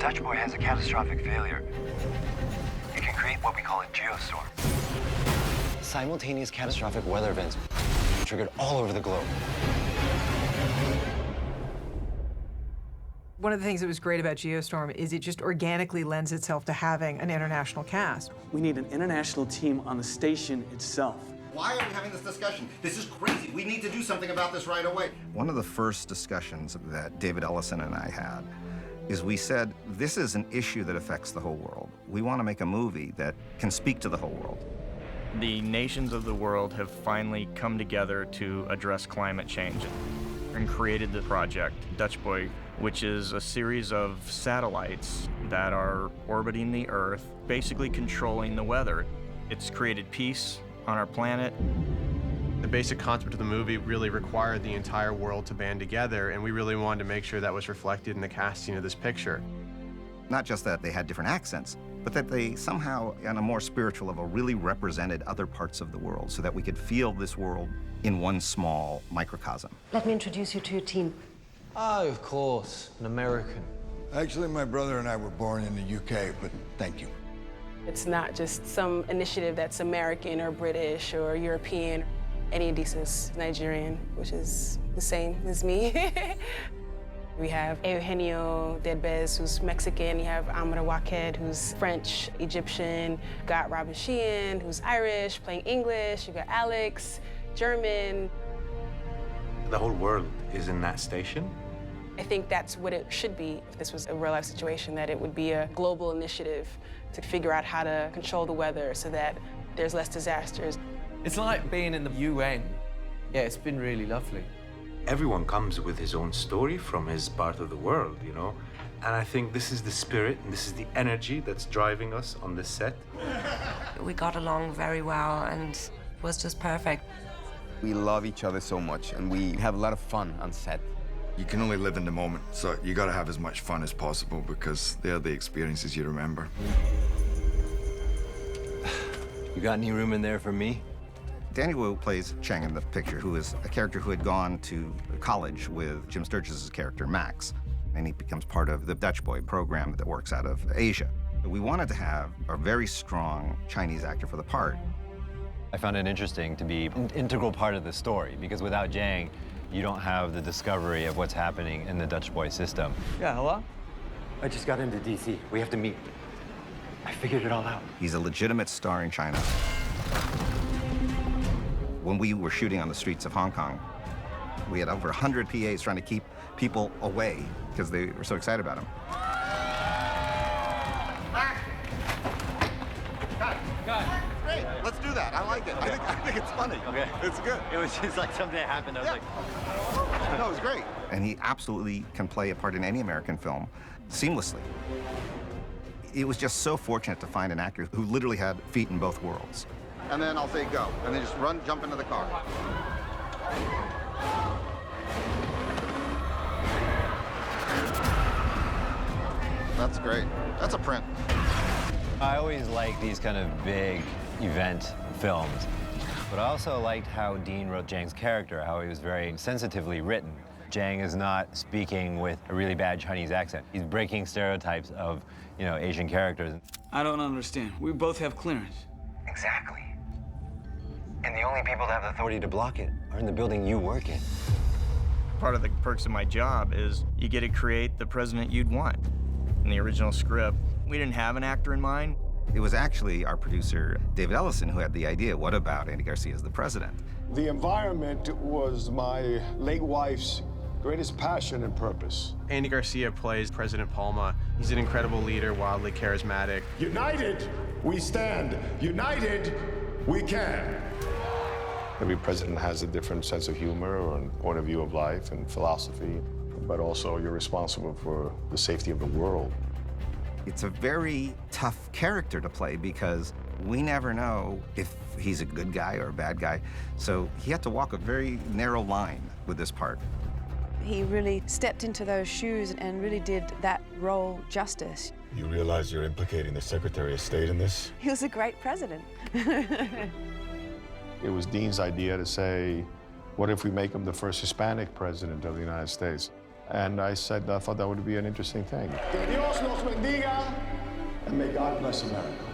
Dutch boy has a catastrophic failure. It can create what we call a geostorm. Simultaneous catastrophic weather events triggered all over the globe. One of the things that was great about Geostorm is it just organically lends itself to having an international cast. We need an international team on the station itself. Why are we having this discussion? This is crazy. We need to do something about this right away. One of the first discussions that David Ellison and I had is we said, this is an issue that affects the whole world. We want to make a movie that can speak to the whole world. The nations of the world have finally come together to address climate change and created the project, Dutch Boy, which is a series of satellites that are orbiting the Earth, basically controlling the weather. It's created peace on our planet. The basic concept of the movie really required the entire world to band together, and we really wanted to make sure that was reflected in the casting of this picture. Not just that they had different accents, but that they somehow, on a more spiritual level, really represented other parts of the world so that we could feel this world in one small microcosm. Let me introduce you to your team. Oh, of course, an American. Actually, my brother and I were born in the UK, but thank you. It's not just some initiative that's American or British or European. Eddie is Nigerian, which is the same as me. We have Eugenio Derbez, who's Mexican. You have Amara Waked, who's French, Egyptian. You got Robin Sheehan, who's Irish, playing English. You got Alex, German. The whole world is in that station. I think that's what it should be if this was a real-life situation, that it would be a global initiative to figure out how to control the weather so that there's less disasters. It's like being in the UN. Yeah, it's been really lovely. Everyone comes with his own story from his part of the world, you know? And I think this is the spirit and this is the energy that's driving us on this set. We got along very well and it was just perfect. We love each other so much and we have a lot of fun on set. You can only live in the moment, so you gotta have as much fun as possible because they're the experiences you remember. You got any room in there for me? Daniel Wu plays Cheng in the picture, who is a character who had gone to college with Jim Sturgis' character, Max, and he becomes part of the Dutch Boy program that works out of Asia. We wanted to have a very strong Chinese actor for the part. I found it interesting to be an integral part of the story, because without Zhang, you don't have the discovery of what's happening in the Dutch Boy system. Yeah, hello? I just got into DC. We have to meet. I figured it all out. He's a legitimate star in China. When we were shooting on the streets of Hong Kong, we had over 100 PAs trying to keep people away because they were so excited about him. Great, let's do that. I like it. I think it's funny. Okay. It's good. It was just like something that happened. I was like, No, it was great. And he absolutely can play a part in any American film seamlessly. It was just so fortunate to find an actor who literally had feet in both worlds. And then I'll say go, and then just run, jump into the car. That's great. That's a print. I always like these kind of big event films, but I also liked how Dean wrote Zhang's character, how he was very sensitively written. Zhang is not speaking with a really bad Chinese accent. He's breaking stereotypes of, you know, Asian characters. I don't understand. We both have clearance. Exactly. And the only people that have the Authority to block it are in the building you work in. Part of the perks of my job is you get to create the president you'd want. In the original script, we didn't have an actor in mind. It was actually our producer, David Ellison, who had the idea, what about Andy Garcia as the president? The environment was my late wife's greatest passion and purpose. Andy Garcia plays President Palma. He's an incredible leader, wildly charismatic. United, we stand. United, we can. Every president has a different sense of humor or a point of view of life and philosophy, but also you're responsible for the safety of the world. It's a very tough character to play because we never know if he's a good guy or a bad guy. So he had to walk a very narrow line with this part. He really stepped into those shoes and really did that role justice. You realize you're implicating the Secretary of State in this? He was a great president. It was Dean's idea to say, what if we make him the first Hispanic president of the United States? And I said I thought that would be an interesting thing. Que Dios los bendiga, and may God bless America.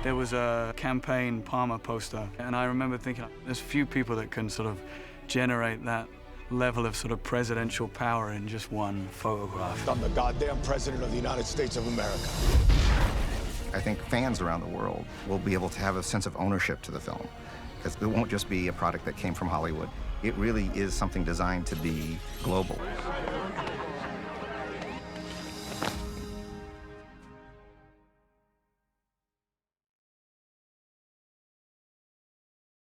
There was a campaign Palmer poster, and I remember thinking, there's few people that can sort of generate that level of sort of presidential power in just one photograph. I'm the goddamn president of the United States of America. I think fans around the world will be able to have a sense of ownership to the film, because it won't just be a product that came from Hollywood. It really is something designed to be global.